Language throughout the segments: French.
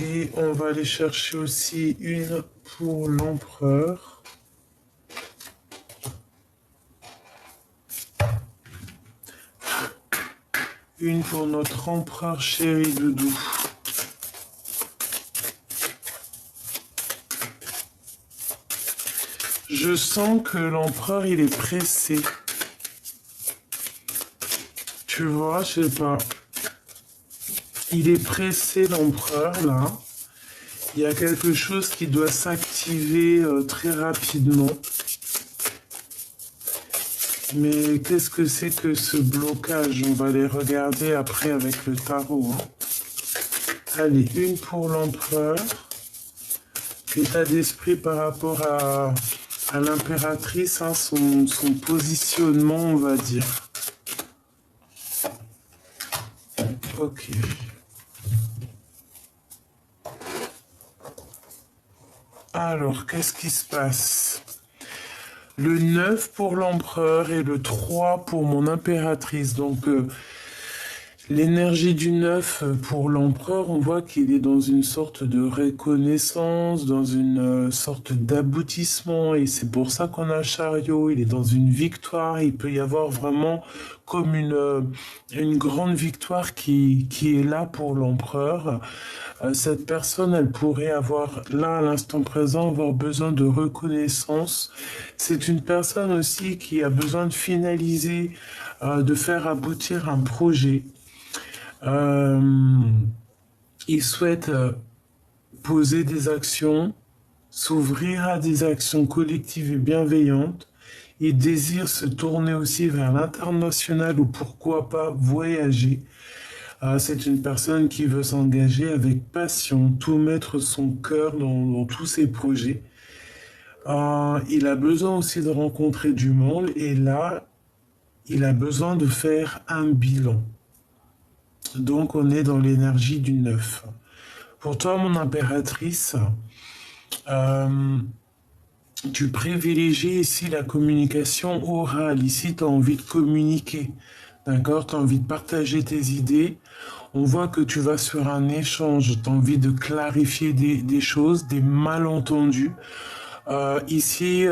Et on va aller chercher aussi une pour l'empereur. Une pour notre empereur chéri doudou. Je sens que l'empereur, il est pressé. Tu vois, je sais pas. Il est pressé, l'empereur, là. Il y a quelque chose qui doit s'activer très rapidement. Mais qu'est-ce que c'est que ce blocage? On va les regarder après avec le tarot. Hein. Allez, une pour l'empereur. État d'esprit par rapport à l'impératrice, hein, son positionnement, on va dire. Ok. Alors, qu'est-ce qui se passe? Le 9 pour l'empereur et le 3 pour mon impératrice. Donc, l'énergie du 9 pour l'empereur, on voit qu'il est dans une sorte de reconnaissance, dans une sorte d'aboutissement. Et c'est pour ça qu'on a un chariot. Il est dans une victoire. Il peut y avoir vraiment comme une grande victoire qui est là pour l'empereur. Cette personne, elle pourrait avoir, là, à l'instant présent, avoir besoin de reconnaissance. C'est une personne aussi qui a besoin de finaliser, de faire aboutir un projet. Il souhaite poser des actions, s'ouvrir à des actions collectives et bienveillantes. Il désire se tourner aussi vers l'international ou pourquoi pas voyager. C'est une personne qui veut s'engager avec passion, tout mettre son cœur dans tous ses projets. Il a besoin aussi de rencontrer du monde et là, il a besoin de faire un bilan. Donc, on est dans l'énergie du 9. Pour toi, mon impératrice, tu privilégies ici la communication orale. Ici, tu as envie de communiquer. D'accord? Tu as envie de partager tes idées. On voit que tu vas sur un échange. Tu as envie de clarifier des choses, des malentendus. Ici,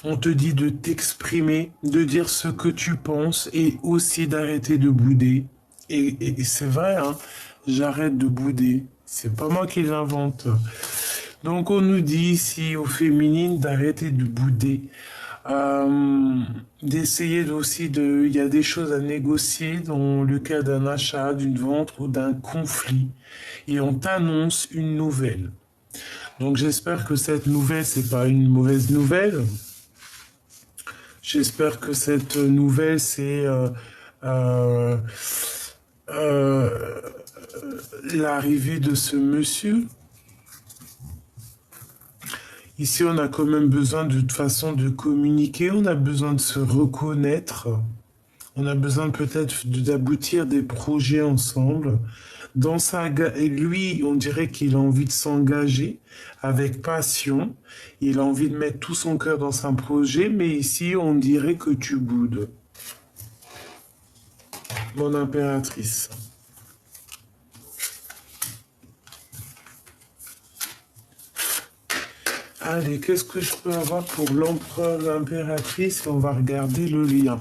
on te dit de t'exprimer, de dire ce que tu penses et aussi d'arrêter de bouder. Et c'est vrai, hein, j'arrête de bouder. C'est pas moi qui l'invente. Donc on nous dit ici aux féminines d'arrêter de bouder. D'essayer aussi de... Il y a des choses à négocier dans le cas d'un achat, d'une vente ou d'un conflit. Et on t'annonce une nouvelle. Donc j'espère que cette nouvelle, c'est pas une mauvaise nouvelle. J'espère que cette nouvelle, c'est l'arrivée de ce monsieur. Ici, on a quand même besoin de toute façon de communiquer, on a besoin de se reconnaître, on a besoin peut-être d'aboutir des projets ensemble. Lui, on dirait qu'il a envie de s'engager avec passion, il a envie de mettre tout son cœur dans un projet, mais ici, on dirait que tu boudes. Mon impératrice. Allez, qu'est-ce que je peux avoir pour l'empereur, l'impératrice? On va regarder le lien.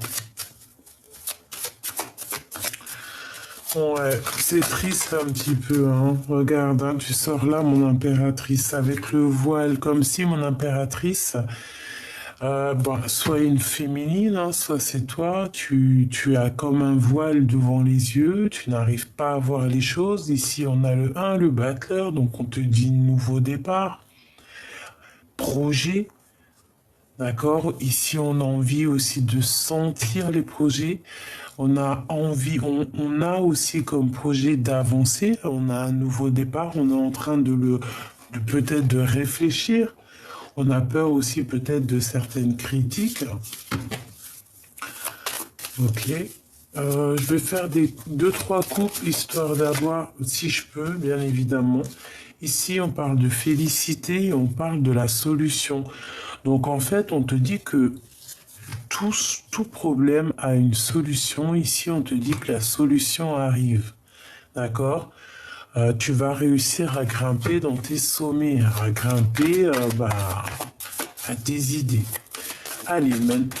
Ouais, c'est triste un petit peu, hein. Regarde, hein, tu sors là, mon impératrice, avec le voile, comme si mon impératrice, soit une féminine, hein, soit c'est toi, tu as comme un voile devant les yeux, tu n'arrives pas à voir les choses. Ici, on a le 1, le battleur, donc on te dit nouveau départ, projet. D'accord? Ici, on a envie aussi de sentir les projets. On a envie, on a aussi comme projet d'avancer. On a un nouveau départ. On est en train de peut-être de réfléchir. On a peur aussi peut-être de certaines critiques. Ok. Je vais faire deux, trois couples histoire d'avoir, si je peux, bien évidemment. Ici, on parle de félicité, on parle de la solution. Donc, en fait, on te dit que tout problème a une solution. Ici, on te dit que la solution arrive. D'accord? tu vas réussir à grimper dans tes sommets, à grimper à tes idées. Allez, maintenant,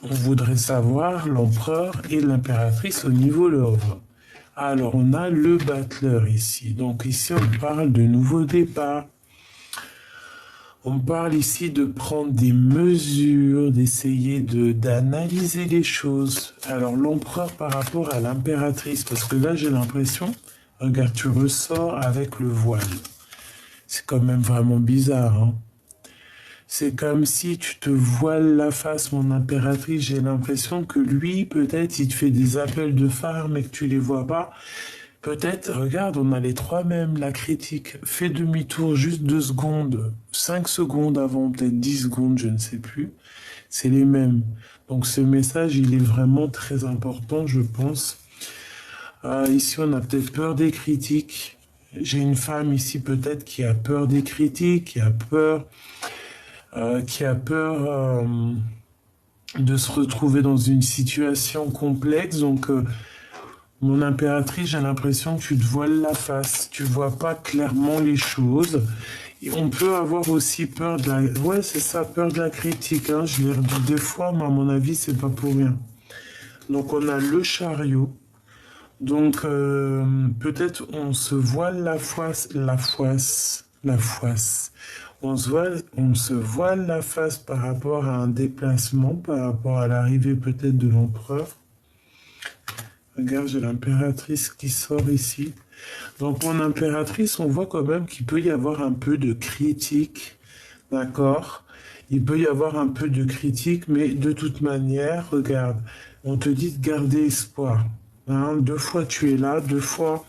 on voudrait savoir l'empereur et l'impératrice au niveau love. Alors, on a le battleur ici. Donc ici, on parle de nouveau départ. On parle ici de prendre des mesures, d'essayer d'analyser les choses. Alors, l'empereur par rapport à l'impératrice, parce que là, j'ai l'impression, regarde, tu ressors avec le voile. C'est quand même vraiment bizarre, hein. C'est comme si tu te voiles la face, mon impératrice. J'ai l'impression que lui, peut-être, il te fait des appels de phare, mais que tu les vois pas. Peut-être, regarde, on a les trois mêmes, la critique. Fais demi-tour juste 2 secondes, 5 secondes avant, peut-être 10 secondes, je ne sais plus. C'est les mêmes. Donc ce message, il est vraiment très important, je pense. Ici, on a peut-être peur des critiques. J'ai une femme ici, peut-être, qui a peur des critiques, qui a peur de se retrouver dans une situation complexe. Donc, mon impératrice, j'ai l'impression que tu te voiles la face. Tu vois pas clairement les choses. Et on peut avoir aussi peur de la... Ouais, c'est ça, peur de la critique. Hein. Je l'ai redit 2 fois, mais à mon avis, c'est pas pour rien. Donc, on a le chariot. Donc, peut-être on se voile la foisse, la foisse. On se voile la face par rapport à un déplacement, par rapport à l'arrivée peut-être de l'empereur. Regarde, j'ai l'impératrice qui sort ici. Donc, mon impératrice, on voit quand même qu'il peut y avoir un peu de critique, d'accord? Il peut y avoir un peu de critique, mais de toute manière, regarde, on te dit de garder espoir. Hein, 2 fois tu es là, 2 fois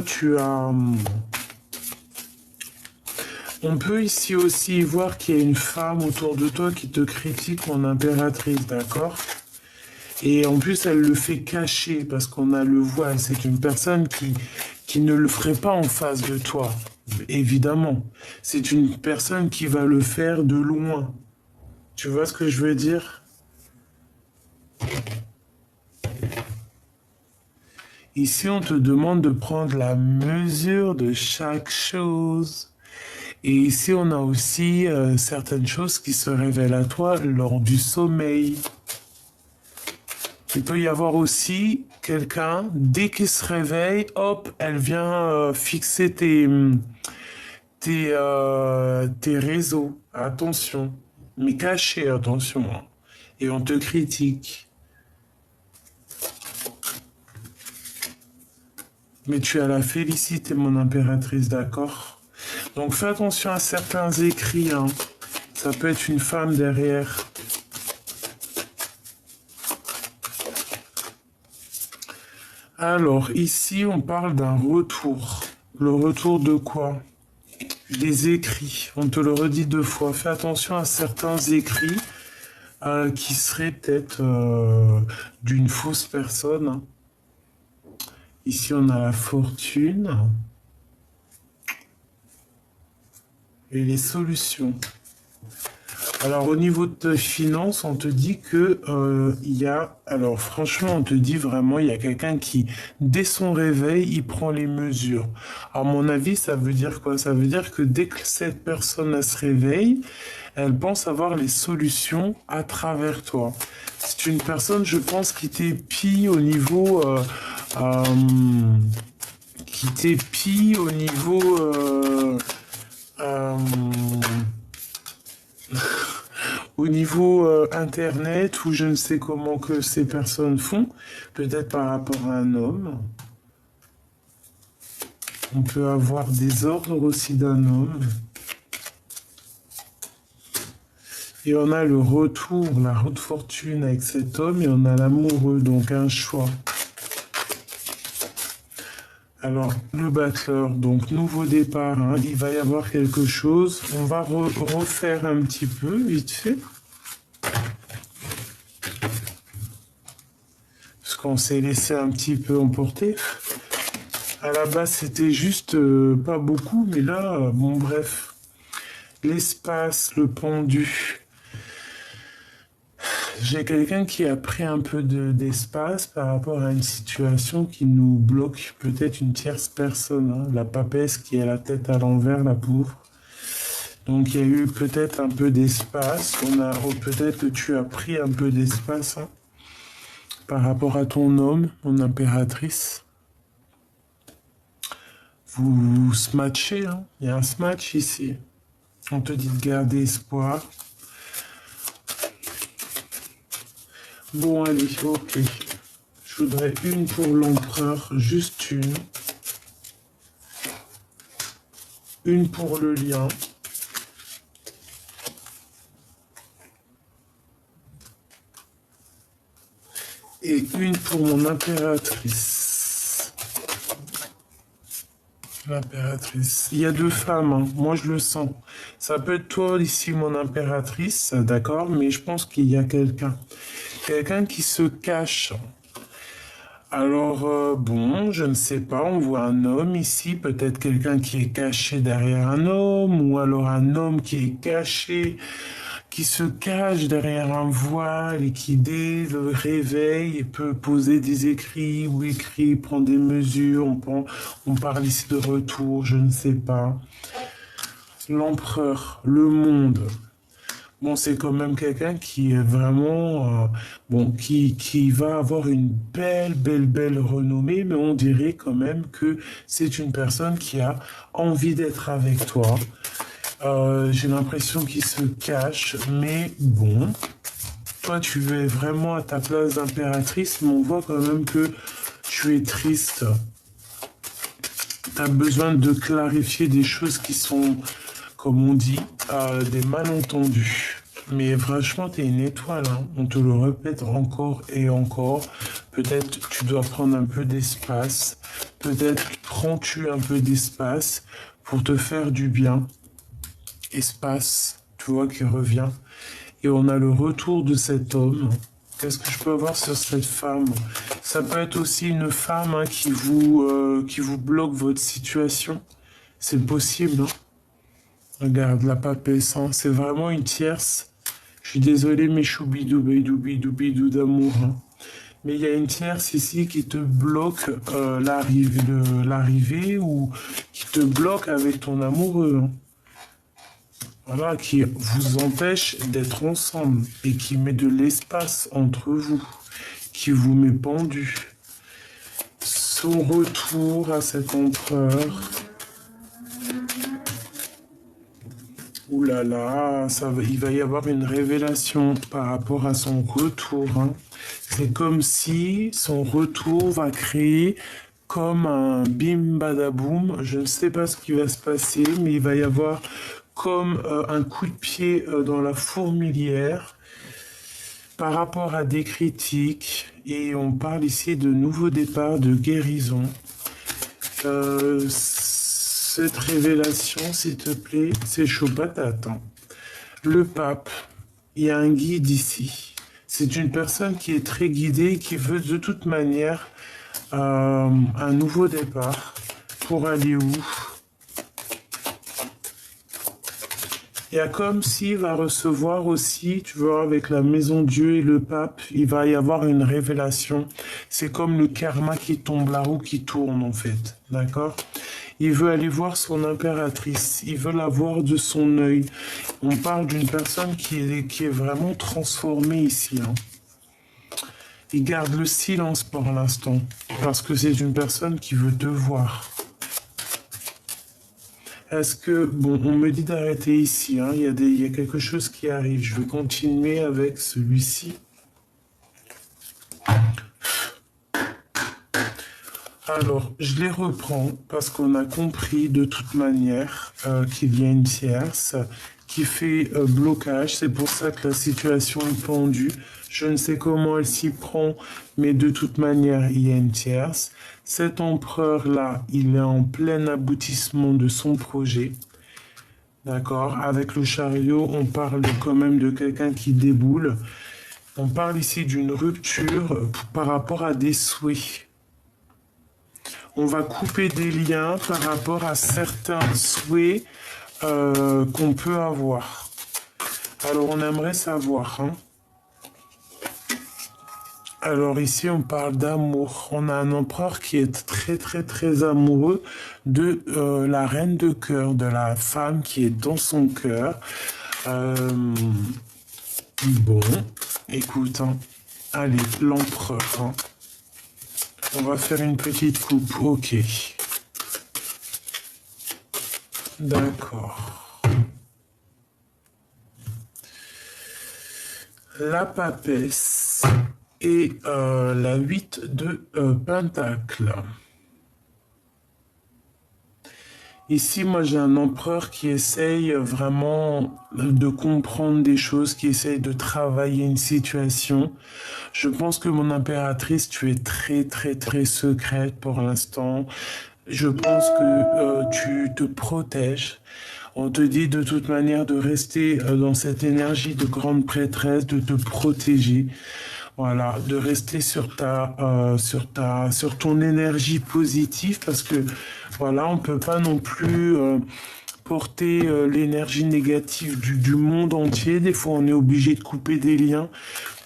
tu as... On peut ici aussi voir qu'il y a une femme autour de toi qui te critique, mon impératrice, d'accord? Et en plus, elle le fait cacher parce qu'on a le voile. C'est une personne qui ne le ferait pas en face de toi, évidemment. C'est une personne qui va le faire de loin. Tu vois ce que je veux dire? Ici, on te demande de prendre la mesure de chaque chose. Et ici, on a aussi certaines choses qui se révèlent à toi lors du sommeil. Il peut y avoir aussi quelqu'un, dès qu'il se réveille, hop, elle vient fixer tes réseaux. Attention, mais caché, attention. Hein. Et on te critique. Mais tu as la félicité, mon impératrice, d'accord? Donc fais attention à certains écrits. Hein. Ça peut être une femme derrière. Alors, ici, on parle d'un retour. Le retour de quoi? Des écrits. On te le redit 2 fois. Fais attention à certains écrits qui seraient peut-être d'une fausse personne. Hein. Ici, on a la fortune. Et les solutions. Alors, au niveau de tes finances, on te dit que il y a... Alors, franchement, on te dit vraiment, il y a quelqu'un qui, dès son réveil, il prend les mesures. À mon avis, ça veut dire quoi? Ça veut dire que dès que cette personne elle se réveille, elle pense avoir les solutions à travers toi. C'est une personne, je pense, qui t'épie au niveau... qui t'épie au niveau... au niveau internet ou je ne sais comment que ces personnes font, peut-être par rapport à un homme. On peut avoir des ordres aussi d'un homme. Et on a le retour, la haute fortune avec cet homme et on a l'amoureux, donc un choix. Alors, le battleur, donc nouveau départ, hein, il va y avoir quelque chose. On va refaire un petit peu, vite fait. Parce qu'on s'est laissé un petit peu emporter. À la base, c'était juste pas beaucoup, mais là, bon, bref. L'espace, le pendu. J'ai quelqu'un qui a pris un peu d'espace par rapport à une situation qui nous bloque, peut-être une tierce personne, hein, la papesse qui a la tête à l'envers, la pauvre. Donc il y a eu peut-être un peu d'espace, peut-être que tu as pris un peu d'espace hein, par rapport à ton homme, mon impératrice. Vous smatchez, hein, il y a un smatch ici. On te dit de garder espoir. Bon, allez, ok. Je voudrais une pour l'empereur, juste une. Une pour le lien. Et une pour mon impératrice. L'impératrice. Il y a deux femmes, hein. Moi je le sens. Ça peut être toi ici, mon impératrice, d'accord, mais je pense qu'il y a quelqu'un. Quelqu'un qui se cache. Alors, bon, je ne sais pas, on voit un homme ici, peut-être quelqu'un qui est caché derrière un homme, ou alors un homme qui est caché, qui se cache derrière un voile et qui, dès le réveil, peut poser des écrits ou écrit, prendre des mesures, on parle ici de retour, je ne sais pas. L'empereur, le monde. Bon, c'est quand même quelqu'un qui est vraiment, bon, qui va avoir une belle renommée, mais on dirait quand même que c'est une personne qui a envie d'être avec toi. J'ai l'impression qu'il se cache, mais bon, toi tu es vraiment à ta place d'impératrice, mais on voit quand même que tu es triste. Tu as besoin de clarifier des choses qui sont, comme on dit, des malentendus. Mais franchement, tu es une étoile, hein. On te le répète encore et encore. Peut-être tu dois prendre un peu d'espace. Peut-être prends-tu un peu d'espace pour te faire du bien. Espace, tu vois, qui revient. Et on a le retour de cet homme. Qu'est-ce que je peux avoir sur cette femme? Ça peut être aussi une femme hein, qui vous bloque votre situation. C'est possible. Hein. Regarde, la papesse, hein, c'est vraiment une tierce. Je suis désolé, mes choubidou d'amour. Hein. Mais il y a une tierce ici qui te bloque l'arrivée ou qui te bloque avec ton amoureux. Hein. Voilà, qui vous empêche d'être ensemble et qui met de l'espace entre vous, qui vous met pendu. Son retour à cet empereur. Ouh là là, il va y avoir une révélation par rapport à son retour. Hein. C'est comme si son retour va créer comme un bim badaboum. Je ne sais pas ce qui va se passer, mais il va y avoir comme un coup de pied dans la fourmilière par rapport à des critiques. Et on parle ici de nouveau départ, de guérison. Cette révélation, s'il te plaît, c'est chaud patate. Hein. Le pape, il y a un guide ici. C'est une personne qui est très guidée, qui veut de toute manière un nouveau départ. Pour aller où? Il y a comme s'il va recevoir aussi, tu vois, avec la maison Dieu et le pape, il va y avoir une révélation. C'est comme le karma qui tombe, la roue qui tourne en fait, d'accord? Il veut aller voir son impératrice, il veut la voir de son œil. On parle d'une personne qui est vraiment transformée ici. Hein. Il garde le silence pour l'instant, parce que c'est une personne qui veut te voir. Est-ce que, bon, on me dit d'arrêter ici, hein, il y a quelque chose qui arrive. Je vais continuer avec celui-ci. Alors, je les reprends parce qu'on a compris de toute manière qu'il y a une tierce qui fait blocage. C'est pour ça que la situation est pendue. Je ne sais comment elle s'y prend, mais de toute manière, il y a une tierce. Cet empereur-là, il est en plein aboutissement de son projet. D'accord? Avec le chariot, on parle quand même de quelqu'un qui déboule. On parle ici d'une rupture par rapport à des souhaits. On va couper des liens par rapport à certains souhaits qu'on peut avoir. Alors, on aimerait savoir, hein, Alors ici, on parle d'amour. On a un empereur qui est très très très amoureux de la reine de cœur, de la femme qui est dans son cœur. Euh, bon, écoute, hein. Allez, l'empereur, hein. On va faire une petite coupe, ok. D'accord. La papesse et la 8 de Pentacle. Ici, moi, j'ai un empereur qui essaye vraiment de comprendre des choses, qui essaye de travailler une situation. Je pense que mon impératrice, tu es très, très, très secrète pour l'instant. Je pense que tu te protèges. On te dit de toute manière de rester dans cette énergie de grande prêtresse, de te protéger. Voilà, de rester sur ton énergie positive parce que voilà, on peut pas non plus porter l'énergie négative du monde entier. Des fois, on est obligé de couper des liens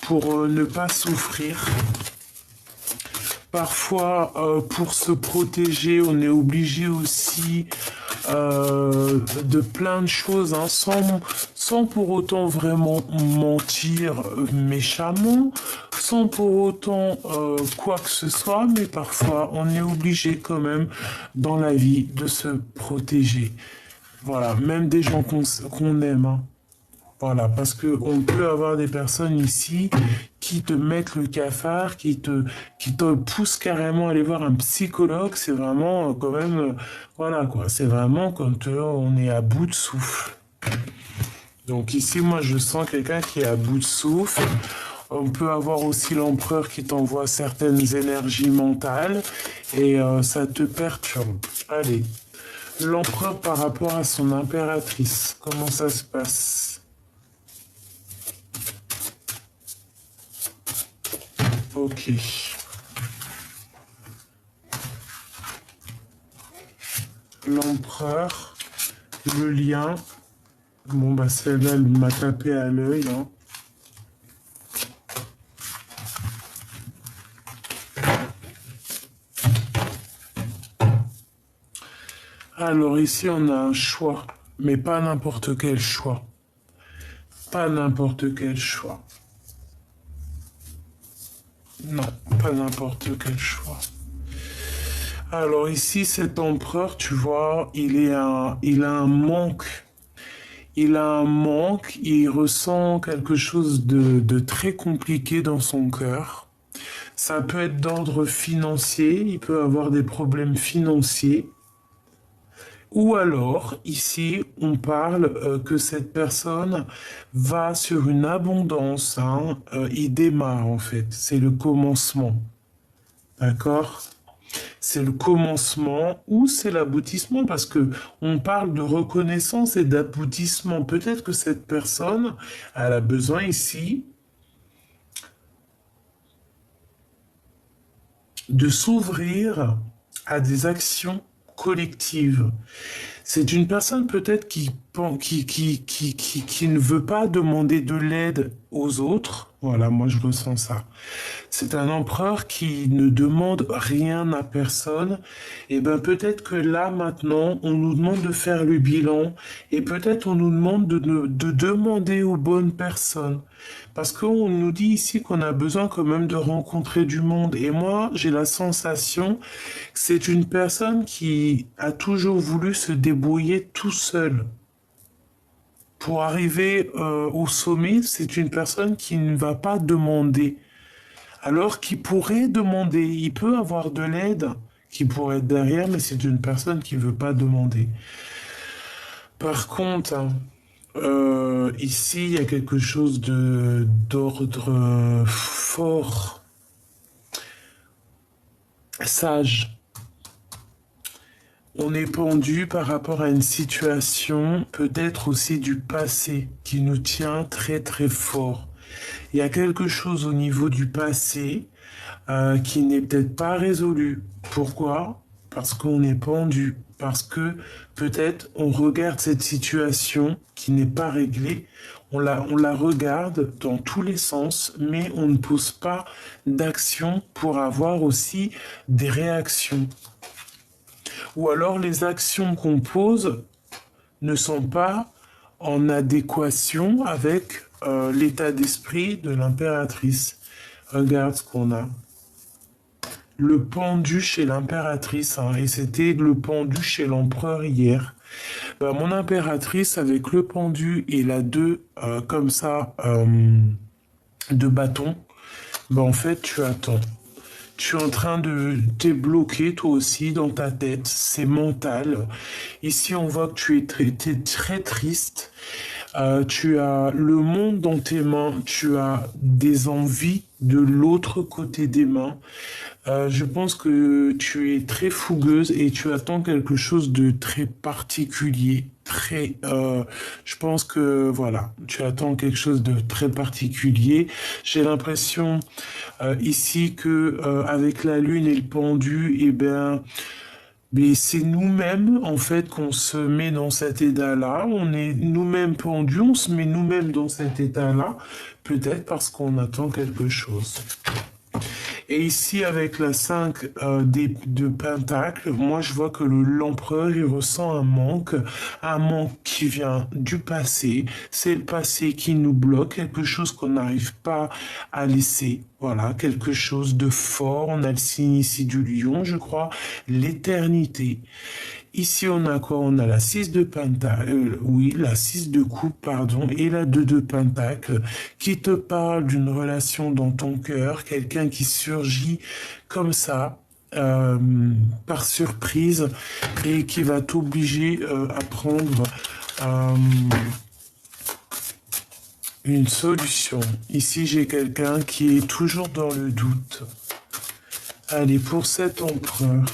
pour ne pas souffrir. Parfois, pour se protéger, on est obligé aussi de plein de choses, hein, sans pour autant vraiment mentir méchamment, sans pour autant quoi que ce soit, mais parfois on est obligé quand même dans la vie de se protéger. Voilà, même des gens qu'on aime, hein. Voilà, parce que on peut avoir des personnes ici qui te mettent le cafard, qui te poussent carrément à aller voir un psychologue. C'est vraiment quand même, voilà quoi. C'est vraiment quand on est à bout de souffle. Donc ici, moi, je sens quelqu'un qui est à bout de souffle. On peut avoir aussi l'empereur qui t'envoie certaines énergies mentales et ça te perturbe. Allez, l'empereur par rapport à son impératrice, comment ça se passe? Ok. L'empereur, le lien. Bon, bah celle-là, elle m'a tapé à l'œil, hein. Alors ici, on a un choix, mais pas n'importe quel choix. Pas n'importe quel choix. Non, pas n'importe quel choix. Alors ici, cet empereur, tu vois, il a un manque. Il a un manque, il ressent quelque chose de très compliqué dans son cœur. Ça peut être d'ordre financier, il peut avoir des problèmes financiers. Ou alors, ici, on parle que cette personne va sur une abondance, hein, il démarre en fait, c'est le commencement. D'accord? C'est le commencement ou c'est l'aboutissement parce que on parle de reconnaissance et d'aboutissement. Peut-être que cette personne, elle a besoin ici de s'ouvrir à des actions collectives. C'est une personne peut-être qui ne veut pas demander de l'aide aux autres. Voilà, moi je ressens ça. C'est un empereur qui ne demande rien à personne. Et ben peut-être que là maintenant, on nous demande de faire le bilan et peut-être on nous demande de demander aux bonnes personnes. Parce qu'on nous dit ici qu'on a besoin quand même de rencontrer du monde. Et moi, j'ai la sensation que c'est une personne qui a toujours voulu se débrouiller tout seul. Pour arriver au sommet, c'est une personne qui ne va pas demander. Alors qu'il pourrait demander, il peut avoir de l'aide qui pourrait être derrière, mais c'est une personne qui ne veut pas demander. Par contre, hein, ici, il y a quelque chose d'ordre fort, sage. On est pendu par rapport à une situation, peut-être aussi du passé, qui nous tient très très fort. Il y a quelque chose au niveau du passé qui n'est peut-être pas résolu. Pourquoi? Parce qu'on est pendu. Parce que peut-être on regarde cette situation qui n'est pas réglée, on la regarde dans tous les sens, mais on ne pose pas d'action pour avoir aussi des réactions. Ou alors les actions qu'on pose ne sont pas en adéquation avec l'état d'esprit de l'impératrice. Regarde ce qu'on a. Le pendu chez l'impératrice, hein, et c'était le pendu chez l'empereur hier. Ben, mon impératrice avec le pendu et la 2 comme ça de bâton, ben, en fait tu attends. Tu es en train de t'es bloqué toi aussi dans ta tête, c'est mental. Ici on voit que t'es très triste. Tu as le monde dans tes mains, tu as des envies de l'autre côté des mains. Je pense que tu es très fougueuse et tu attends quelque chose de très particulier. Je pense que voilà, tu attends quelque chose de très particulier. J'ai l'impression ici que avec la lune et le pendu, eh ben mais c'est nous-mêmes, en fait, qu'on se met dans cet état-là. On est nous-mêmes pendus, on se met nous-mêmes dans cet état-là, peut-être parce qu'on attend quelque chose. Et ici, avec la 5 de Pentacle, moi, je vois que l'empereur, il ressent un manque qui vient du passé. C'est le passé qui nous bloque, quelque chose qu'on n'arrive pas à laisser. Voilà, quelque chose de fort. On a le signe ici du lion, je crois, l'éternité. Ici, on a quoi? On a la 6 de pentacle, oui, la 6 de coupe, pardon, et la 2 de pentacle, qui te parle d'une relation dans ton cœur, quelqu'un qui surgit comme ça, par surprise, et qui va t'obliger à prendre une solution. Ici, j'ai quelqu'un qui est toujours dans le doute. Allez, pour cet empereur,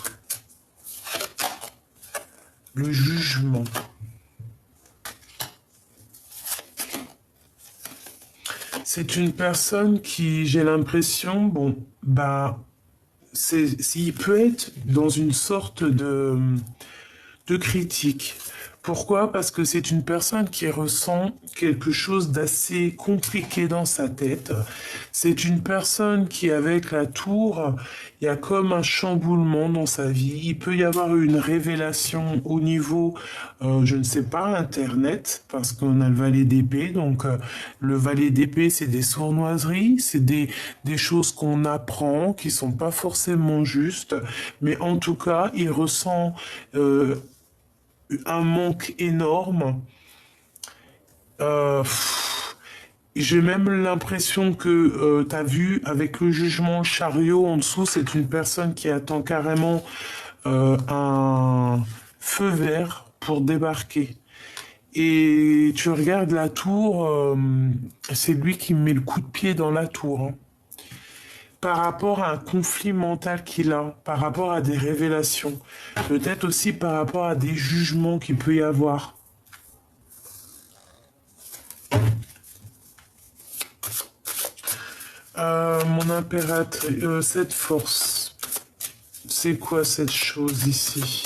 le jugement. C'est une personne qui, j'ai l'impression, bon, bah, il peut être dans une sorte de critique. Pourquoi? Parce que c'est une personne qui ressent quelque chose d'assez compliqué dans sa tête. C'est une personne qui, avec la tour, il y a comme un chamboulement dans sa vie. Il peut y avoir une révélation au niveau, je ne sais pas, Internet, parce qu'on a le valet d'épée. Donc, le valet d'épée, c'est des sournoiseries, c'est des choses qu'on apprend, qui sont pas forcément justes. Mais en tout cas, il ressent un manque énorme. J'ai même l'impression que tu as vu avec le jugement chariot en dessous, c'est une personne qui attend carrément un feu vert pour débarquer. Et tu regardes la tour, c'est lui qui met le coup de pied dans la tour, hein. Par rapport à un conflit mental qu'il a, par rapport à des révélations, peut-être aussi par rapport à des jugements qu'il peut y avoir. Mon impératrice, cette force, c'est quoi cette chose ici?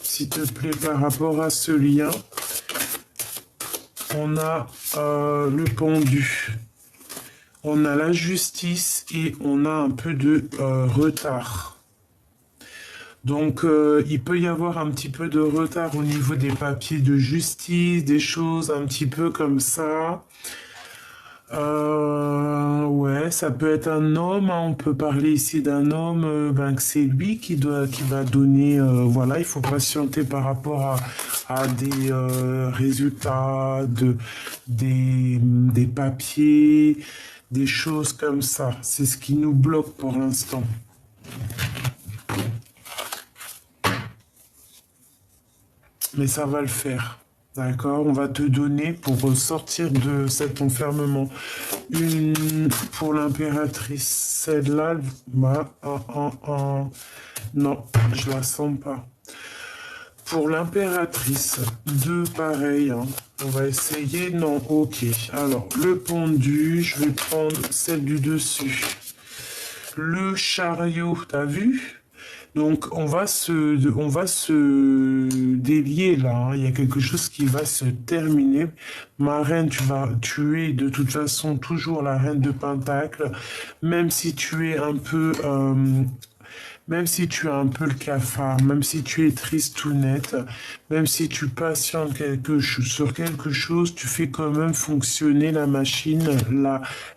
S'il te plaît, par rapport à ce lien, on a le pendu. On a la justice et on a un peu de retard. Donc, il peut y avoir un petit peu de retard au niveau des papiers de justice, des choses un petit peu comme ça. Ouais, ça peut être un homme, hein, on peut parler ici d'un homme, ben, que c'est lui qui va donner, voilà, il faut patienter par rapport à des résultats, des papiers, des choses comme ça. C'est ce qui nous bloque pour l'instant. Mais ça va le faire. D'accord, on va te donner pour sortir de cet enfermement pour l'impératrice. Celle-là, bah, non, je la sens pas. Pour l'impératrice, deux pareils, hein. On va essayer, non, ok. Alors, le pendu, je vais prendre celle du dessus. Le chariot, t'as vu? Donc, on va se délier là, hein. Il y a quelque chose qui va se terminer. Ma reine, tu es de toute façon toujours la reine de Pentacle, même si tu es un peu, même si tu as un peu le cafard, même si tu es triste ou net, même si tu patientes sur quelque chose, tu fais quand même fonctionner la machine,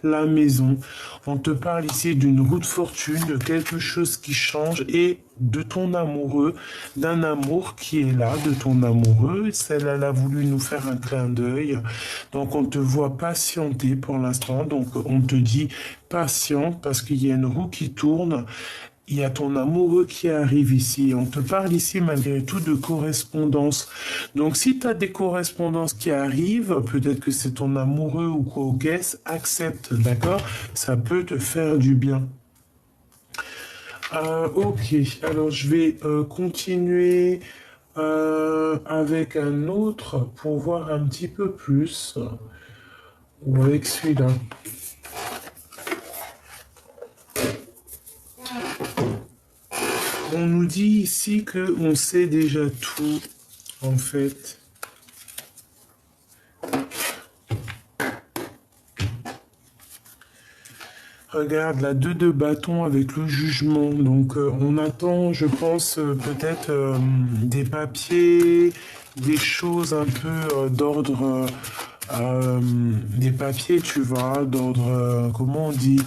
la maison. On te parle ici d'une roue de fortune, de quelque chose qui change et de ton amoureux, d'un amour qui est là, de ton amoureux. Celle, elle a voulu nous faire un clin d'œil. Donc on te voit patienter pour l'instant. Donc on te dit patiente parce qu'il y a une roue qui tourne. Il y a ton amoureux qui arrive ici. On te parle ici malgré tout de correspondance. Donc si tu as des correspondances qui arrivent, peut-être que c'est ton amoureux ou quoi au caisse, accepte, d'accord? Ça peut te faire du bien. Ok, alors je vais continuer avec un autre pour voir un petit peu plus. Ou avec celui-là. On nous dit ici que on sait déjà tout, en fait. Regarde, la 2 de bâton avec le jugement. Donc, on attend, je pense, peut-être des papiers, des choses un peu d'ordre... des papiers, tu vois, d'ordre... comment on dit?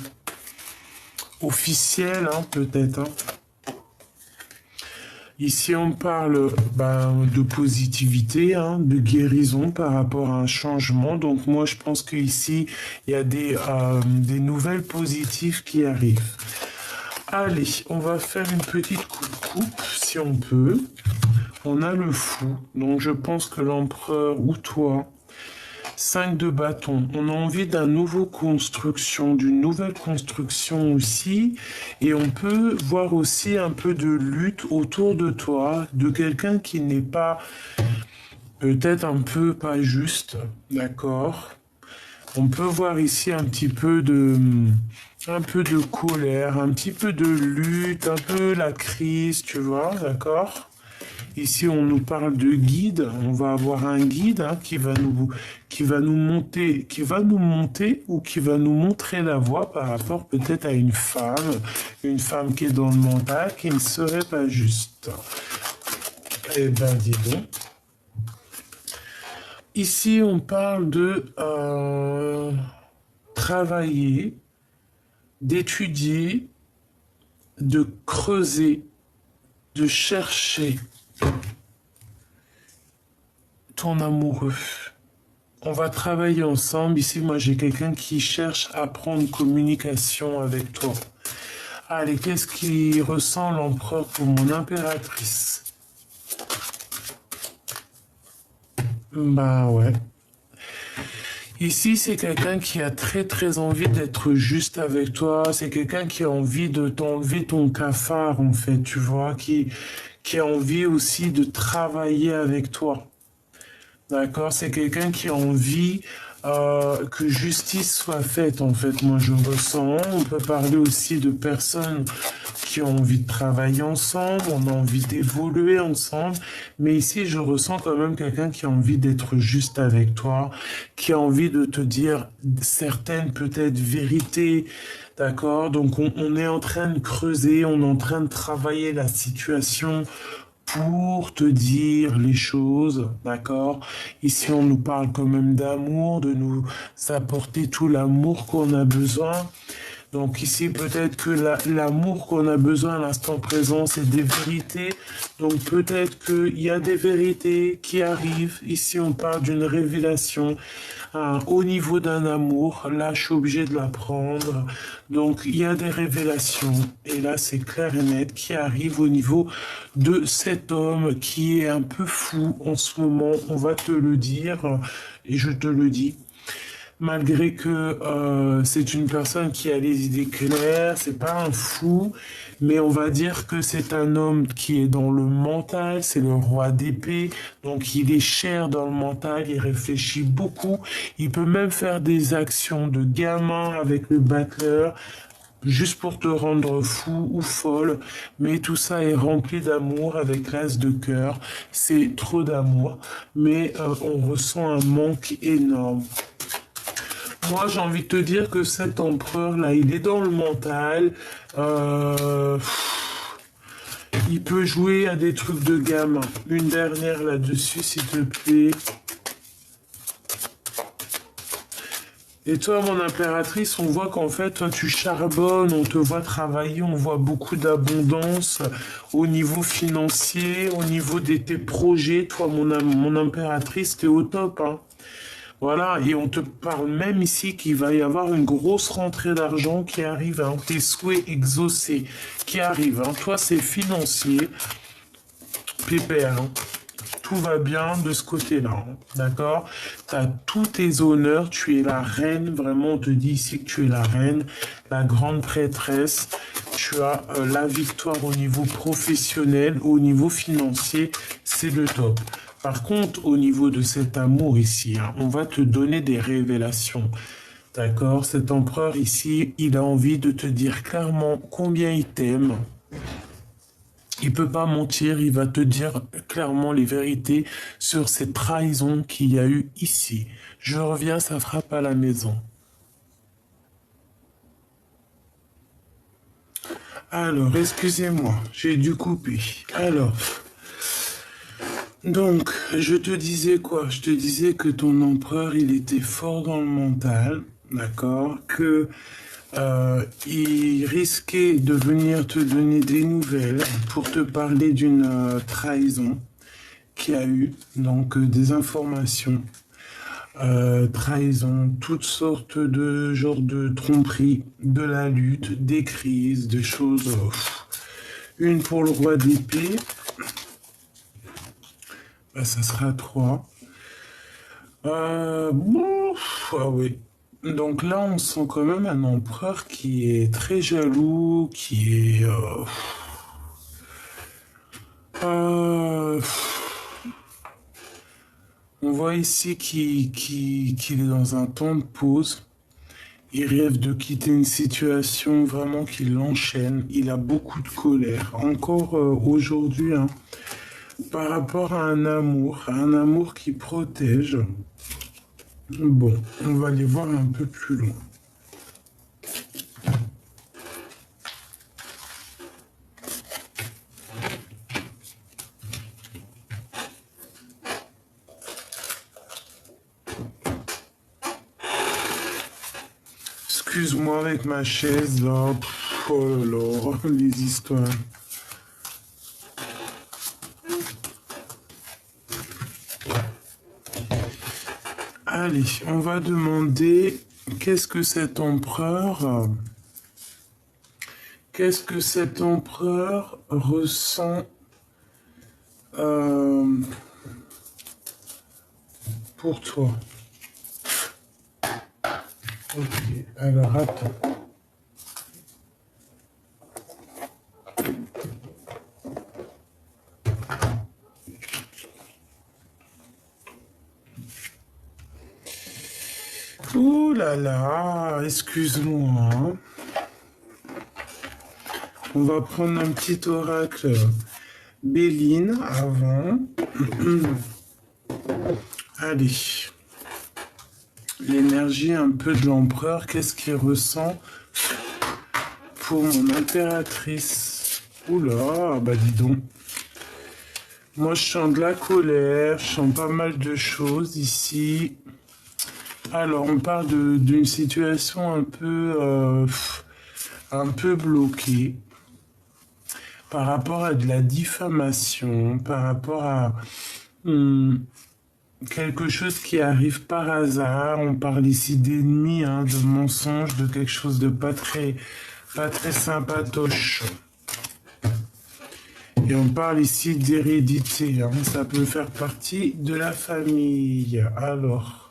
Officiel, hein, peut-être, hein. Ici, on parle de positivité, hein, de guérison par rapport à un changement. Donc, moi, je pense qu'ici, il y a des nouvelles positives qui arrivent. Allez, on va faire une petite coupe, si on peut. On a le fou. Donc, je pense que l'empereur ou toi, 5 de bâton. On a envie d'une nouvelle construction aussi. Et on peut voir aussi un peu de lutte autour de toi, de quelqu'un qui n'est pas, peut-être un peu pas juste, d'accord? On peut voir ici un peu de colère, un petit peu de lutte, un peu la crise, tu vois, d'accord? Ici, on nous parle de guide. On va avoir un guide hein, qui va nous monter ou qui va nous montrer la voie par rapport peut-être à une femme qui est dans le mental, qui ne serait pas juste. Eh ben, dis donc. Ici, on parle de travailler, d'étudier, de creuser, de chercher ton amoureux. On va travailler ensemble. Ici, moi, j'ai quelqu'un qui cherche à prendre communication avec toi. Allez, qu'est-ce qui ressent l'empereur pour mon impératrice? Bah ouais. Ici, c'est quelqu'un qui a très très envie d'être juste avec toi. C'est quelqu'un qui a envie de t'enlever ton cafard, en fait, tu vois, qui a envie aussi de travailler avec toi. D'accord? C'est quelqu'un qui a envie que justice soit faite, en fait. Moi, je ressens. On peut parler aussi de personnes qui ont envie de travailler ensemble, on a envie d'évoluer ensemble. Mais ici, je ressens quand même quelqu'un qui a envie d'être juste avec toi, qui a envie de te dire certaines peut-être vérités. D'accord? Donc, on est en train de creuser, on est en train de travailler la situation pour te dire les choses, d'accord? Ici, on nous parle quand même d'amour, de nous apporter tout l'amour qu'on a besoin. Donc ici, peut-être que l'amour qu'on a besoin à l'instant présent, c'est des vérités. Donc peut-être qu'il y a des vérités qui arrivent. Ici, on parle d'une révélation au niveau d'un amour. Là, je suis obligé de l'apprendre. Donc il y a des révélations. Et là, c'est clair et net qui arrive au niveau de cet homme qui est un peu fou en ce moment. On va te le dire et je te le dis. Malgré que c'est une personne qui a les idées claires, c'est pas un fou, mais on va dire que c'est un homme qui est dans le mental, c'est le roi d'épée, donc il est cher dans le mental, il réfléchit beaucoup, il peut même faire des actions de gamin avec le battleur, juste pour te rendre fou ou folle, mais tout ça est rempli d'amour avec l'as de cœur. C'est trop d'amour, mais on ressent un manque énorme. Moi, j'ai envie de te dire que cet empereur-là, il est dans le mental. Euh, il peut jouer à des trucs de gamin. Une dernière là-dessus, s'il te plaît. Et toi, mon impératrice, on voit qu'en fait, toi, tu charbonnes, on te voit travailler, on voit beaucoup d'abondance au niveau financier, au niveau de tes projets. Toi, mon impératrice, t'es au top, hein. Voilà, et on te parle même ici qu'il va y avoir une grosse rentrée d'argent qui arrive, hein, tes souhaits exaucés qui arrivent. Hein. Toi, c'est financier, pépère, hein. Tout va bien de ce côté-là, hein, d'accord? Tu as tous tes honneurs, tu es la reine, vraiment, on te dit ici que tu es la reine, la grande prêtresse, tu as la victoire au niveau professionnel, au niveau financier, c'est le top. Par contre, au niveau de cet amour ici, hein, on va te donner des révélations. D'accord? Cet empereur ici, il a envie de te dire clairement combien il t'aime. Il peut pas mentir, il va te dire clairement les vérités sur cette trahison qu'il y a eu ici. Je reviens, ça frappe à la maison. Alors, excusez-moi, j'ai dû couper. Alors, donc, je te disais quoi? Je te disais que ton empereur, il était fort dans le mental, d'accord? Que il risquait de venir te donner des nouvelles pour te parler d'une trahison qu'il y a eu, donc des informations, trahison, toutes sortes de genres de tromperies, de la lutte, des crises, des choses. Une pour le roi d'épée, bah, ça sera 3. Bon, ah oui. Donc là, on sent quand même un empereur qui est très jaloux, qui est... on voit ici qu'il est dans un temps de pause. Il rêve de quitter une situation vraiment qui l'enchaîne. Il a beaucoup de colère. Encore aujourd'hui, hein, par rapport à un amour qui protège. Bon, on va aller voir un peu plus loin. Excuse-moi avec ma chaise là. Oh là là, les histoires. Allez, on va demander qu'est-ce que cet empereur ressent pour toi. Ok, alors attends. Ouh là là, excuse-moi, hein. On va prendre un petit oracle Béline avant. Allez. L'énergie un peu de l'empereur, qu'est-ce qu'il ressent pour mon impératrice? Oula, bah dis donc. Moi, je sens de la colère, je sens pas mal de choses ici. Alors, on parle d'une situation un peu bloquée par rapport à de la diffamation, par rapport à quelque chose qui arrive par hasard. On parle ici d'ennemis, hein, de mensonges, de quelque chose de pas très sympatoche. Et on parle ici d'hérédité, hein. Ça peut faire partie de la famille. Alors,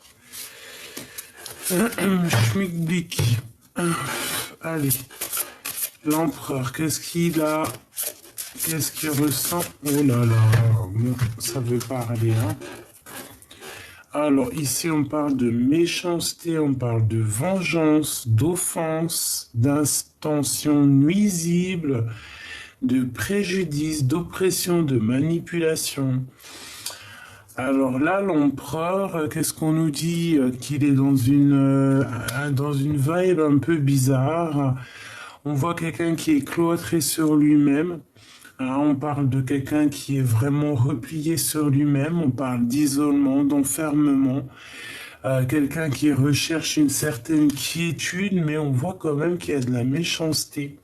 schmilblick. Allez, l'empereur, qu'est-ce qu'il a? Qu'est-ce qu'il ressent? Oh là là, ça veut parler, hein. Alors, ici, on parle de méchanceté, on parle de vengeance, d'offense, d'intentions nuisibles, de préjudice, d'oppression, de manipulation. Alors là, l'empereur, qu'est-ce qu'on nous dit? Qu'il est dans une vibe un peu bizarre. On voit quelqu'un qui est cloîtré sur lui-même. Hein, on parle de quelqu'un qui est vraiment replié sur lui-même. On parle d'isolement, d'enfermement. Quelqu'un qui recherche une certaine quiétude, mais on voit quand même qu'il y a de la méchanceté.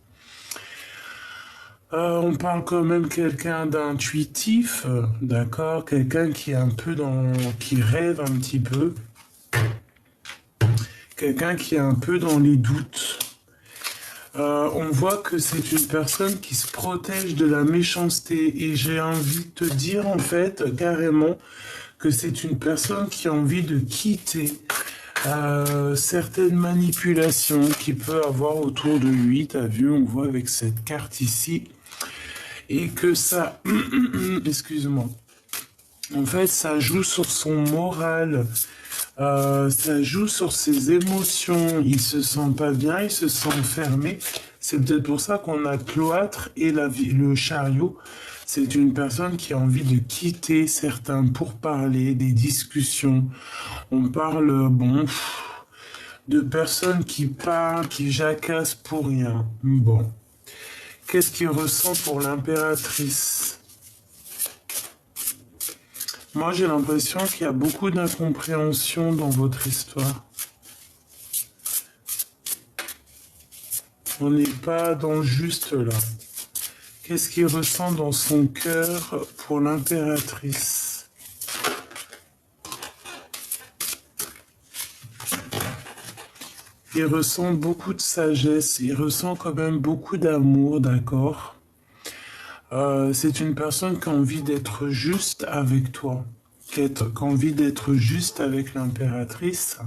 On parle quand même quelqu'un d'intuitif, d'accord, quelqu'un qui est un peu qui rêve un petit peu, quelqu'un qui est un peu dans les doutes. On voit que c'est une personne qui se protège de la méchanceté et j'ai envie de te dire en fait carrément que c'est une personne qui a envie de quitter certaines manipulations qu'il peut avoir autour de lui. T'as vu, on voit avec cette carte ici. Et que ça, excuse-moi, en fait, ça joue sur son moral, ça joue sur ses émotions. Il se sent pas bien, il se sent fermé. C'est peut-être pour ça qu'on a cloître et le chariot. C'est une personne qui a envie de quitter certains pourparlers, des discussions. On parle, bon, de personnes qui parlent, qui jacassent pour rien. Bon. Qu'est-ce qu'il ressent pour l'impératrice? Moi, j'ai l'impression qu'il y a beaucoup d'incompréhension dans votre histoire. On n'est pas dans le juste là. Qu'est-ce qu'il ressent dans son cœur pour l'impératrice? Il ressent beaucoup de sagesse, il ressent quand même beaucoup d'amour, d'accord? C'est une personne qui a envie d'être juste avec toi, qui a envie d'être juste avec l'impératrice.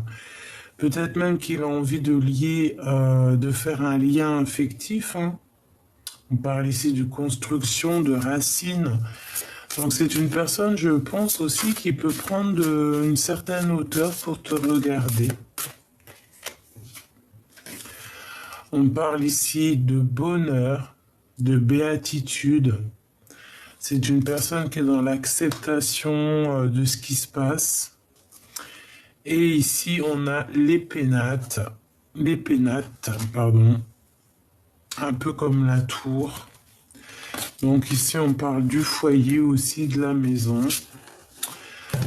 Peut-être même qu'il a envie de lier, de faire un lien affectif. Hein. On parle ici de construction, de racines. Donc c'est une personne, je pense aussi, qui peut prendre une certaine hauteur pour te regarder. On parle ici de bonheur, de béatitude. C'est une personne qui est dans l'acceptation de ce qui se passe. Et ici, on a les pénates, pardon, un peu comme la tour. Donc ici, on parle du foyer aussi, de la maison.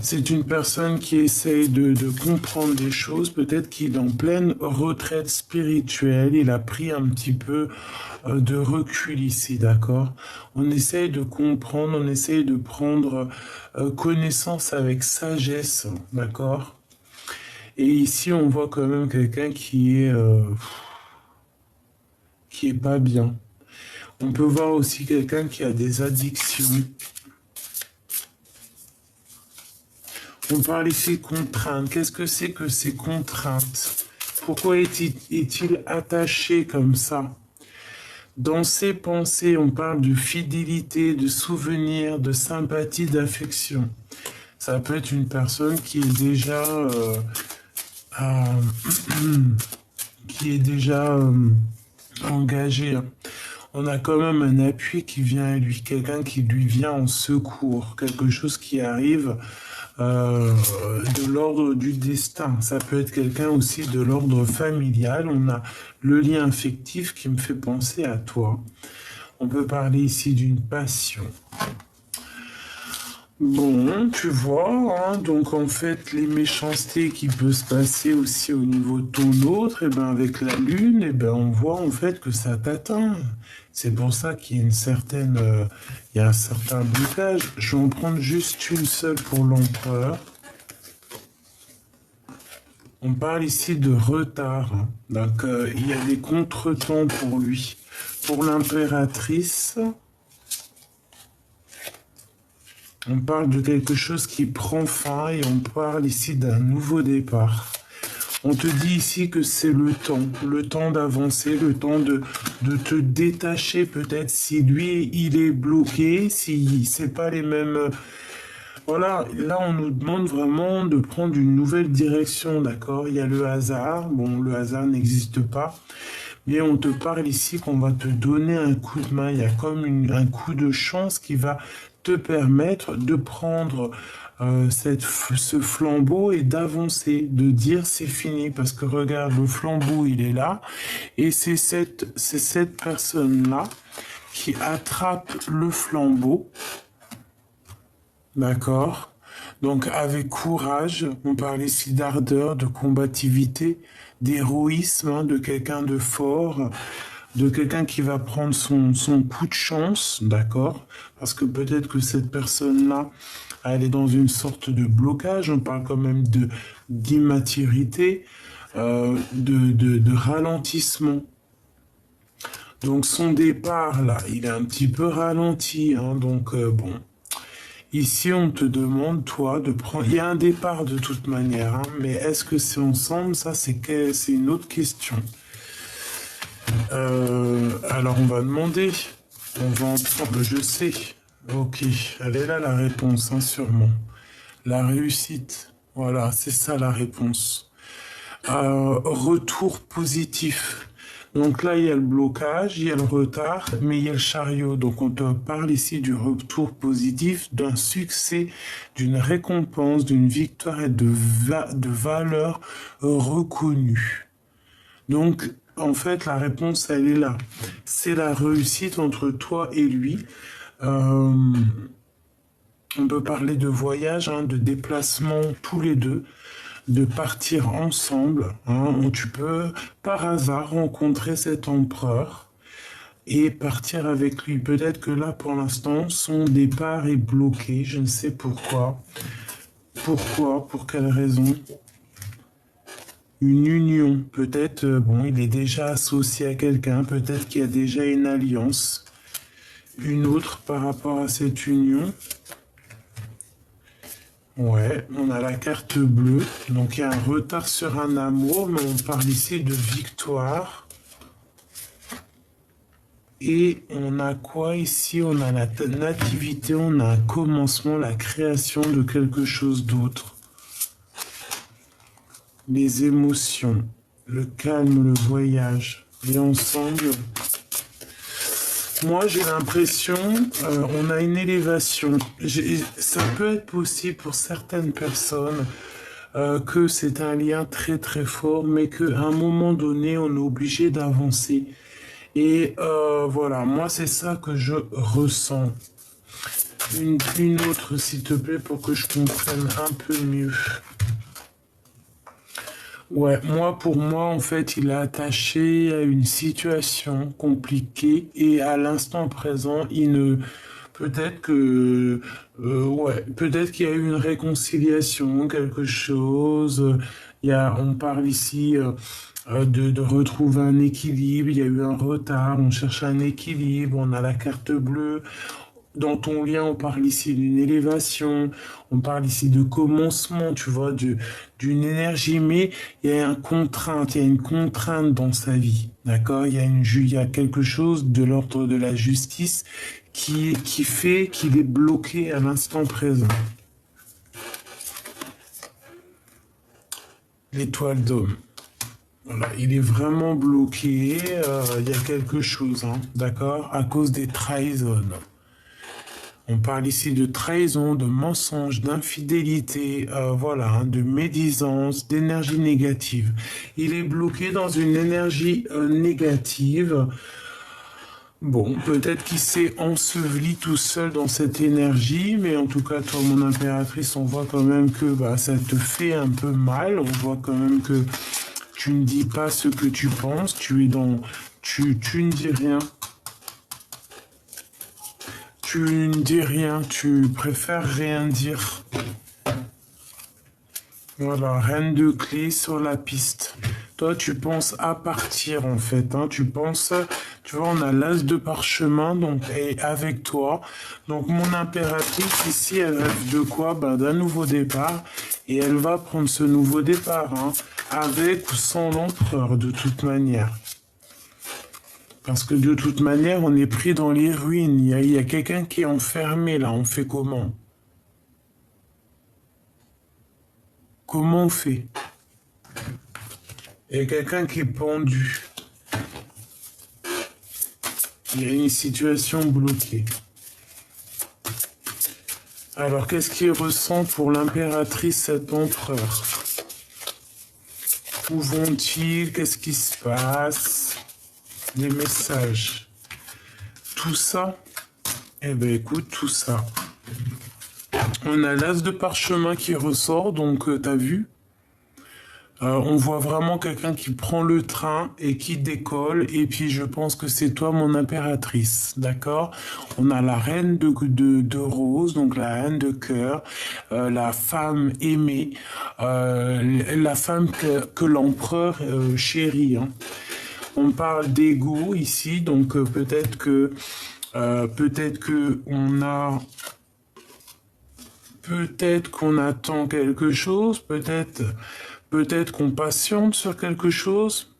C'est une personne qui essaye de comprendre des choses. Peut-être qu'il est en pleine retraite spirituelle. Il a pris un petit peu de recul ici, d'accord? On essaye de comprendre, on essaye de prendre connaissance avec sagesse, d'accord? Et ici, on voit quand même quelqu'un qui est pas bien. On peut voir aussi quelqu'un qui a des addictions. On parle ici de contraintes. Qu'est-ce que c'est que ces contraintes? Pourquoi est-il attaché comme ça? Dans ses pensées, on parle de fidélité, de souvenir, de sympathie, d'affection. Ça peut être une personne qui est déjà engagée. On a quand même un appui qui vient à lui, quelqu'un qui lui vient en secours, quelque chose qui arrive de l'ordre du destin. Ça peut être quelqu'un aussi de l'ordre familial. On a le lien affectif qui me fait penser à toi. On peut parler ici d'une passion. Bon, tu vois, hein, donc en fait, les méchancetés qui peuvent se passer aussi au niveau de ton autre, et ben avec la lune, et ben on voit en fait que ça t'atteint. C'est pour ça qu'il y a il y a un certain blocage. Je vais en prendre juste une seule pour l'empereur. On parle ici de retard, hein. Donc il y a des contretemps pour lui. Pour l'impératrice, on parle de quelque chose qui prend fin et on parle ici d'un nouveau départ. On te dit ici que c'est le temps d'avancer, le temps de te détacher peut-être si lui, il est bloqué, si c'est pas les mêmes... Voilà, là on nous demande vraiment de prendre une nouvelle direction, d'accord? Il y a le hasard, bon le hasard n'existe pas, mais on te parle ici qu'on va te donner un coup de main. Il y a comme un coup de chance qui va te permettre de prendre ce flambeau et d'avancer, de dire c'est fini. Parce que regarde, le flambeau, il est là. Et c'est cette personne-là qui attrape le flambeau. D'accord? Donc avec courage, on parle ici d'ardeur, de combativité, d'héroïsme, hein, de quelqu'un de fort, de quelqu'un qui va prendre son coup de chance, d'accord? Parce que peut-être que cette personne-là, elle est dans une sorte de blocage, on parle quand même d'immaturité, de ralentissement. Donc son départ, là, il est un petit peu ralenti, hein, donc bon. Ici, on te demande, toi, de prendre... Il y a un départ de toute manière, hein, mais est-ce que c'est ensemble? Ça, c'est une autre question. Alors, on va demander. On va ensemble, je sais. Ok, elle est là la réponse, hein, sûrement. La réussite. Voilà, c'est ça la réponse. Retour positif. Donc là, il y a le blocage, il y a le retard, mais il y a le chariot. Donc on te parle ici du retour positif, d'un succès, d'une récompense, d'une victoire et de valeur reconnue. Donc, en fait, la réponse, elle est là. C'est la réussite entre toi et lui. Euh, on peut parler de voyage, hein, de déplacement tous les deux, de partir ensemble, hein, où tu peux par hasard rencontrer cet empereur et partir avec lui. Peut-être que là, pour l'instant, son départ est bloqué, je ne sais pourquoi. Pourquoi? Pour quelle raison? Une union, peut-être, bon, il est déjà associé à quelqu'un, peut-être qu'il y a déjà une alliance, une autre par rapport à cette union. Ouais, on a la carte bleue, donc il y a un retard sur un amour, mais on parle ici de victoire. Et on a quoi ici? On a la nativité, on a un commencement, la création de quelque chose d'autre. Les émotions, le calme, le voyage. Et ensemble, moi j'ai l'impression, on a une élévation. Ça peut être possible pour certaines personnes que c'est un lien très très fort, mais qu'à un moment donné, on est obligé d'avancer. Et voilà, moi c'est ça que je ressens. Une autre, s'il te plaît, pour que je comprenne un peu mieux. Ouais, pour moi, en fait, il est attaché à une situation compliquée et à l'instant présent, il ne... Peut-être que... ouais, peut-être qu'il y a eu une réconciliation, quelque chose. On parle ici de retrouver un équilibre. Il y a eu un retard, on cherche un équilibre, on a la carte bleue. Dans ton lien, on parle ici d'une élévation, on parle ici de commencement, tu vois, d'une énergie, mais il y a une contrainte dans sa vie, d'accord? Il y a quelque chose de l'ordre de la justice qui fait qu'il est bloqué à l'instant présent. L'étoile d'homme. Voilà, il est vraiment bloqué, il y a quelque chose, hein, d'accord? À cause des trahisons. On parle ici de trahison, de mensonge, d'infidélité, voilà, hein, de médisance, d'énergie négative. Il est bloqué dans une énergie négative. Bon, peut-être qu'il s'est enseveli tout seul dans cette énergie, mais en tout cas, toi, mon impératrice, on voit quand même que bah, ça te fait un peu mal. On voit quand même que tu ne dis pas ce que tu penses. Tu ne dis rien. Tu ne dis rien, tu préfères rien dire. Voilà, reine de clé sur la piste. Toi, tu penses à partir en fait. Hein. Tu penses, tu vois, on a l'as de parchemin donc et avec toi. Donc mon impératrice ici, elle rêve de quoi? Ben, d'un nouveau départ. Et elle va prendre ce nouveau départ, hein, avec ou sans l'empereur de toute manière. Parce que de toute manière, on est pris dans les ruines. Il y a quelqu'un qui est enfermé là. On fait comment? Comment on fait? Il y a quelqu'un qui est pendu. Il y a une situation bloquée. Alors, qu'est-ce qu'il ressent pour l'impératrice, cet empereur? Où vont-ils? Qu'est-ce qui se passe? Les messages. Tout ça? Eh bien, écoute, tout ça. On a l'as de parchemin qui ressort, donc t'as vu? On voit vraiment quelqu'un qui prend le train et qui décolle, et puis je pense que c'est toi mon impératrice, d'accord? On a la reine de rose, donc la reine de cœur, la femme aimée, la femme que l'empereur chérit, hein. On parle d'ego ici, donc peut-être que on a... Peut-être qu'on attend quelque chose, peut-être qu'on patiente sur quelque chose,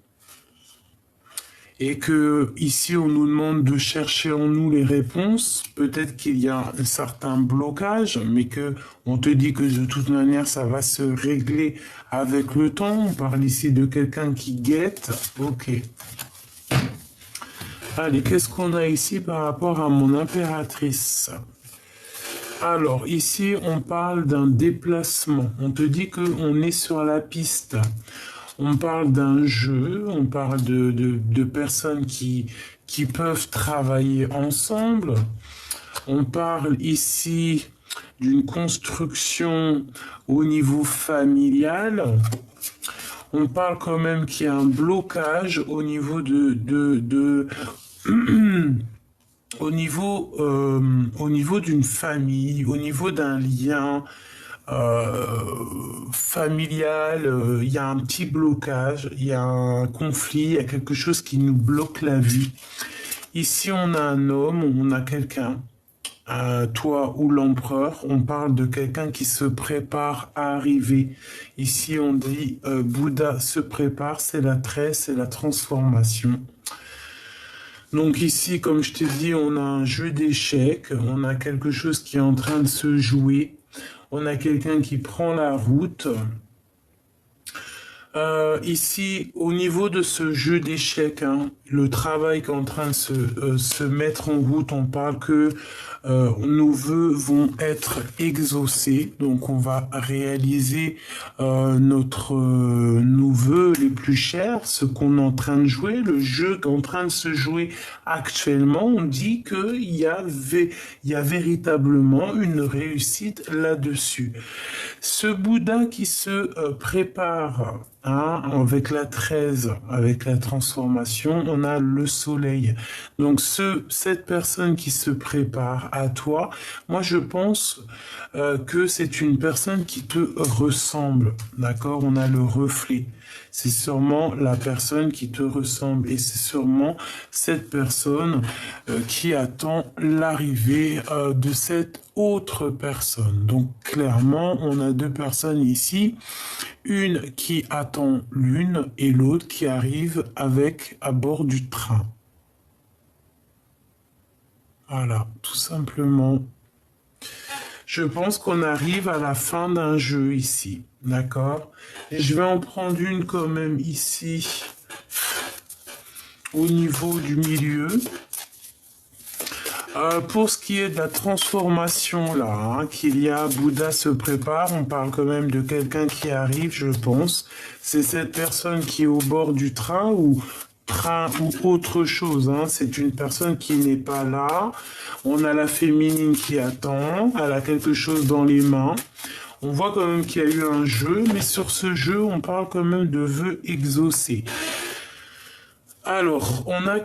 et que ici on nous demande de chercher en nous les réponses. Peut-être qu'il y a un certain blocage, mais que on te dit que de toute manière ça va se régler avec le temps. On parle ici de quelqu'un qui guette. Ok. Allez, qu'est-ce qu'on a ici par rapport à mon impératrice? Alors, ici, on parle d'un déplacement. On te dit qu'on est sur la piste. On parle d'un jeu, on parle de personnes qui peuvent travailler ensemble. On parle ici d'une construction au niveau familial. On parle quand même qu'il y a un blocage au niveau au niveau d'une famille, au niveau d'un lien familial, il y a un petit blocage, il y a un conflit, il y a quelque chose qui nous bloque la vie. Ici, on a un homme, on a quelqu'un, toi ou l'empereur, on parle de quelqu'un qui se prépare à arriver. Ici, on dit Bouddha se prépare, c'est la tresse, c'est la transformation. Donc ici, comme je t'ai dit, on a un jeu d'échecs, on a quelque chose qui est en train de se jouer, on a quelqu'un qui prend la route. Ici, au niveau de ce jeu d'échecs, hein, le travail qui est en train de se mettre en route, on parle que nos vœux vont être exaucés, donc on va réaliser nos vœux les plus chers, ce qu'on est en train de jouer, le jeu qui est en train de se jouer actuellement. On dit qu'il y a véritablement une réussite là-dessus. Ce Bouddha qui se prépare, hein, avec la 13, avec la transformation, on a le soleil. Donc cette personne qui se prépare à toi, moi je pense que c'est une personne qui te ressemble, d'accord? On a le reflet. C'est sûrement la personne qui te ressemble, et c'est sûrement cette personne qui attend l'arrivée de cette autre personne. Donc clairement, on a deux personnes ici, une qui attend l'une et l'autre qui arrive à bord du train. Voilà, tout simplement. Je pense qu'on arrive à la fin d'un jeu ici, d'accord? Et je vais en prendre une quand même ici, au niveau du milieu. Pour ce qui est de la transformation là, hein, qu'il y a, Bouddha se prépare, on parle quand même de quelqu'un qui arrive, je pense. C'est cette personne qui est au bord du train ou autre chose, hein. C'est une personne qui n'est pas là. On a la féminine qui attend, elle a quelque chose dans les mains. On voit quand même qu'il y a eu un jeu, mais sur ce jeu, on parle quand même de vœux exaucés. Alors, on a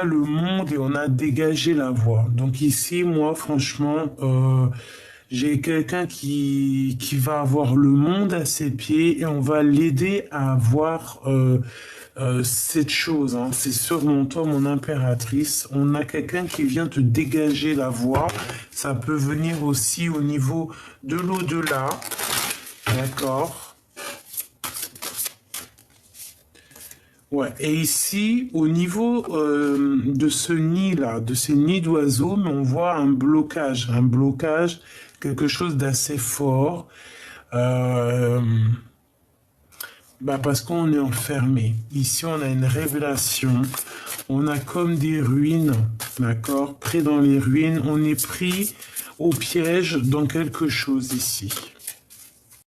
le monde et on a dégagé la voie. Donc ici, moi, franchement, j'ai quelqu'un qui va avoir le monde à ses pieds et on va l'aider à avoir cette chose, hein. C'est sûrement toi, mon impératrice. On a quelqu'un qui vient te dégager la voie. Ça peut venir aussi au niveau de l'au-delà. D'accord? Ouais, et ici, au niveau de ce nid-là, de ces nids d'oiseaux, on voit un blocage, quelque chose d'assez fort, euh, parce qu'on est enfermé. Ici, on a une révélation, On a comme des ruines, d'accord? Pris dans les ruines, on est pris au piège dans quelque chose ici.